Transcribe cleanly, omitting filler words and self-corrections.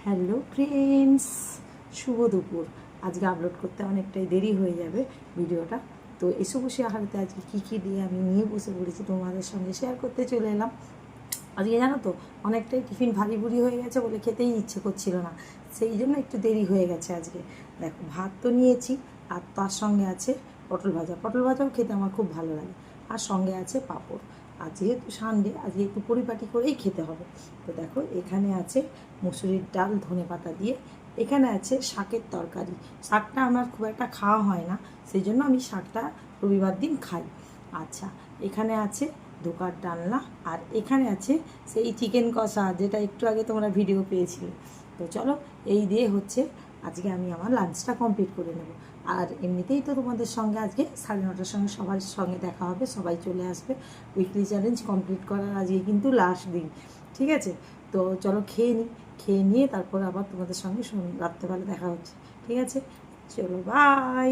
Hello friends, শুভ দুপুর। আজকে upload করতে অনেকটাই দেরি হয়ে যাবে ভিডিওটা। তো এসে বসে আহারেতে আজকে কী দিয়ে আমি নিয়ে বসে পড়েছি তোমাদের সঙ্গে শেয়ার করতে চলে এলাম। আজকে জানো তো অনেকটাই টিফিন ভারী ভুরি হয়ে গেছে বলে খেতেই ইচ্ছে করছিল না, সেই জন্য একটু দেরি হয়ে গেছে আজকে। দেখো, ভাত তো নিয়েছি আর তার সঙ্গে আছে পটল ভাজা। পটল ভাজাও খেতে আমার খুব ভালো লাগে, আর সঙ্গে আছে পাঁপড়। আর যেহেতু সানডে আজকে একটু পরিপাটি করেই খেতে হবে। তো দেখো, এখানে আছে মুসুরির ডাল ধনে পাতা দিয়ে, এখানে আছে শাকের তরকারি। শাকটা আমার খুব একটা খাওয়া হয় না, সেই জন্য আমি শাকটা রবিবার দিন খাই। আচ্ছা, এখানে আছে ধোকার ডালনা, আর এখানে আছে সেই চিকেন কষা, যেটা একটু আগে তোমরা ভিডিও পেয়েছিলে। তো চলো, এই দিয়ে হচ্ছে আজকে আমি আমার লাঞ্চটা কমপ্লিট করে নেব। আর এমনিতেই তো তোমাদের সঙ্গে আজকে 9:30টার সঙ্গে সবার সঙ্গে দেখা হবে, সবাই চলে আসবে। উইকলি চ্যালেঞ্জ কমপ্লিট করার আজকে কিন্তু লাস্ট দিন, ঠিক আছে? তো চলো খেয়ে নিই, খেয়ে নিয়ে তারপর আবার তোমাদের সঙ্গে রাত্রেবেলা দেখা হচ্ছে, ঠিক আছে? চলো, বাই।